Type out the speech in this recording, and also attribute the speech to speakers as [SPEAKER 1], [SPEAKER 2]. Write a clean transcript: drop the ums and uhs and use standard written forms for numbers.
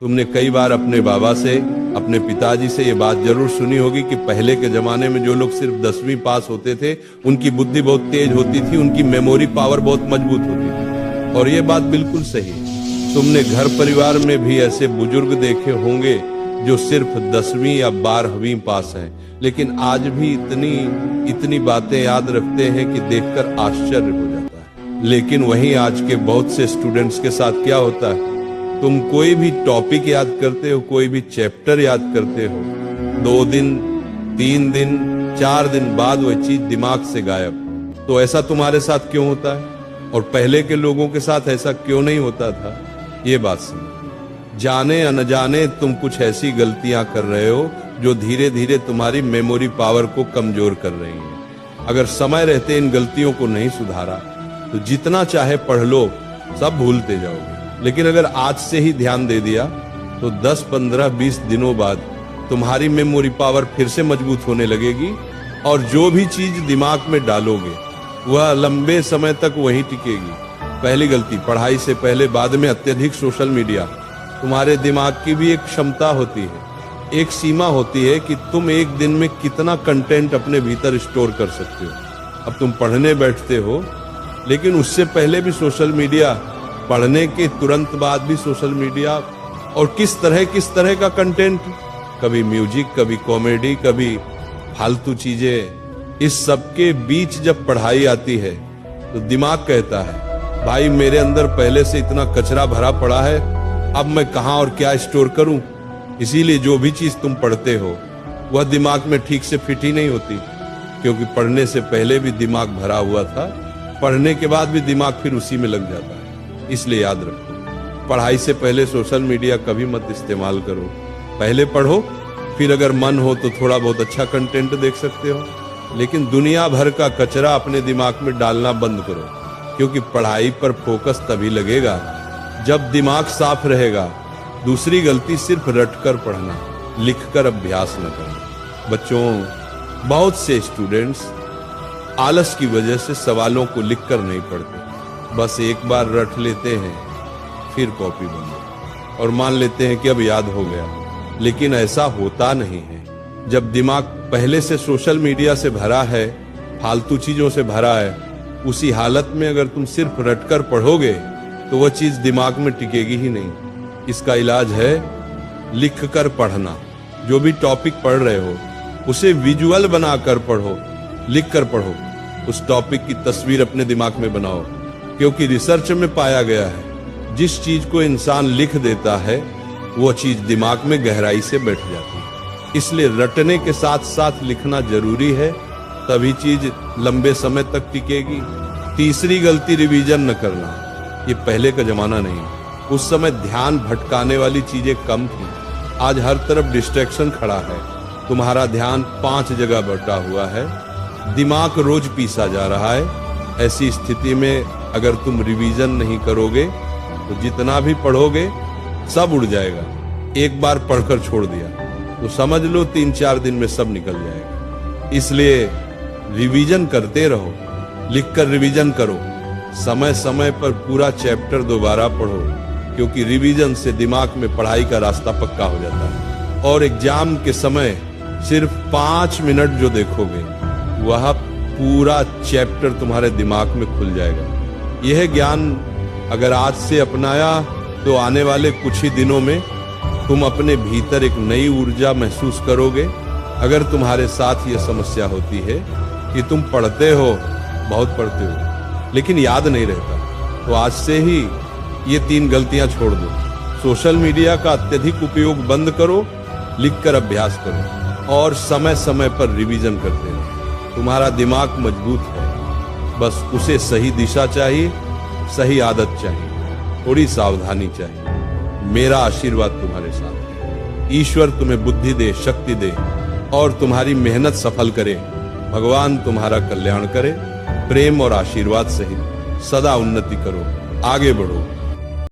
[SPEAKER 1] तुमने कई बार अपने बाबा से, अपने पिताजी से ये बात जरूर सुनी होगी कि पहले के जमाने में जो लोग सिर्फ 10वीं पास होते थे उनकी बुद्धि बहुत तेज होती थी, उनकी मेमोरी पावर बहुत मजबूत होती थी। और ये बात बिल्कुल सही है। तुमने घर परिवार में भी ऐसे बुजुर्ग देखे होंगे जो सिर्फ 10वीं या 12वीं पास हैं, लेकिन आज भी इतनी बातें याद रखते हैं कि देखकर आश्चर्य हो जाता है। लेकिन वहीं आज के बहुत से स्टूडेंट्स के साथ क्या होता है, तुम कोई भी टॉपिक याद करते हो, कोई भी चैप्टर याद करते हो, 2 दिन 3 दिन 4 दिन बाद वह चीज दिमाग से गायब। तो ऐसा तुम्हारे साथ क्यों होता है और पहले के लोगों के साथ ऐसा क्यों नहीं होता था? ये बात समझो। जाने अनजाने तुम कुछ ऐसी गलतियां कर रहे हो जो धीरे धीरे तुम्हारी मेमोरी पावर को कमजोर कर रही है। अगर समय रहते इन गलतियों को नहीं सुधारा तो जितना चाहे पढ़ लो, सब भूलते जाओगे। लेकिन अगर आज से ही ध्यान दे दिया तो 10, 15, 20 दिनों बाद तुम्हारी मेमोरी पावर फिर से मजबूत होने लगेगी और जो भी चीज दिमाग में डालोगे वह लंबे समय तक वहीं टिकेगी। पहली गलती, पढ़ाई से पहले बाद में अत्यधिक सोशल मीडिया। तुम्हारे दिमाग की भी एक क्षमता होती है, एक सीमा होती है कि तुम एक दिन में कितना कंटेंट अपने भीतर स्टोर कर सकते हो। अब तुम पढ़ने बैठते हो, लेकिन उससे पहले भी सोशल मीडिया, पढ़ने के तुरंत बाद भी सोशल मीडिया, और किस तरह का कंटेंट, कभी म्यूजिक, कभी कॉमेडी, कभी फालतू चीजें। इस सब के बीच जब पढ़ाई आती है तो दिमाग कहता है, भाई मेरे अंदर पहले से इतना कचरा भरा पड़ा है, अब मैं कहां और क्या स्टोर करूं। इसीलिए जो भी चीज तुम पढ़ते हो वह दिमाग में ठीक से फिट ही नहीं होती, क्योंकि पढ़ने से पहले भी दिमाग भरा हुआ था, पढ़ने के बाद भी दिमाग फिर उसी में लग जाता है। इसलिए याद रखो, पढ़ाई से पहले सोशल मीडिया कभी मत इस्तेमाल करो। पहले पढ़ो, फिर अगर मन हो तो थोड़ा बहुत अच्छा कंटेंट देख सकते हो, लेकिन दुनिया भर का कचरा अपने दिमाग में डालना बंद करो, क्योंकि पढ़ाई पर फोकस तभी लगेगा जब दिमाग साफ रहेगा। दूसरी गलती, सिर्फ रटकर पढ़ना, लिखकर अभ्यास न करना। बच्चों, बहुत से स्टूडेंट्स आलस की वजह से सवालों को लिखकर नहीं पढ़ते, बस एक बार रट लेते हैं, फिर कॉपी बंद और मान लेते हैं कि अब याद हो गया। लेकिन ऐसा होता नहीं है। जब दिमाग पहले से सोशल मीडिया से भरा है, फालतू चीजों से भरा है, उसी हालत में अगर तुम सिर्फ रटकर पढ़ोगे तो वह चीज दिमाग में टिकेगी ही नहीं। इसका इलाज है लिखकर पढ़ना। जो भी टॉपिक पढ़ रहे हो उसे विजुअल बनाकर पढ़ो, लिखकर पढ़ो। उस टॉपिक की तस्वीर अपने दिमाग में बनाओ, क्योंकि रिसर्च में पाया गया है जिस चीज को इंसान लिख देता है वो चीज दिमाग में गहराई से बैठ जाती है। इसलिए रटने के साथ साथ लिखना जरूरी है, तभी चीज लंबे समय तक टिकेगी। तीसरी गलती, रिवीजन न करना। ये पहले का जमाना नहीं, उस समय ध्यान भटकाने वाली चीजें कम थी। आज हर तरफ डिस्ट्रैक्शन खड़ा है, तुम्हारा ध्यान 5 जगह बटा हुआ है, दिमाग रोज पीसा जा रहा है। ऐसी स्थिति में अगर तुम रिवीजन नहीं करोगे तो जितना भी पढ़ोगे सब उड़ जाएगा। एक बार पढ़कर छोड़ दिया तो समझ लो 3-4 दिन में सब निकल जाएगा। इसलिए रिवीजन करते रहो, लिखकर रिवीजन करो। समय समय पर पूरा चैप्टर दोबारा पढ़ो, क्योंकि रिवीजन से दिमाग में पढ़ाई का रास्ता पक्का हो जाता है। और एग्जाम के समय सिर्फ 5 मिनट जो देखोगे वह पूरा चैप्टर तुम्हारे दिमाग में खुल जाएगा। यह ज्ञान अगर आज से अपनाया तो आने वाले कुछ ही दिनों में तुम अपने भीतर एक नई ऊर्जा महसूस करोगे। अगर तुम्हारे साथ यह समस्या होती है कि तुम पढ़ते हो, बहुत पढ़ते हो, लेकिन याद नहीं रहता, तो आज से ही ये 3 गलतियां छोड़ दो। सोशल मीडिया का अत्यधिक उपयोग बंद करो, लिखकर अभ्यास करो और समय समय पर रिवीजन करते रहो। तुम्हारा दिमाग मजबूत है, बस उसे सही दिशा चाहिए, सही आदत चाहिए, थोड़ी सावधानी चाहिए। मेरा आशीर्वाद तुम्हारे साथ है। ईश्वर तुम्हें बुद्धि दे, शक्ति दे और तुम्हारी मेहनत सफल करे। भगवान तुम्हारा कल्याण करे। प्रेम और आशीर्वाद सहित सदा उन्नति करो, आगे बढ़ो।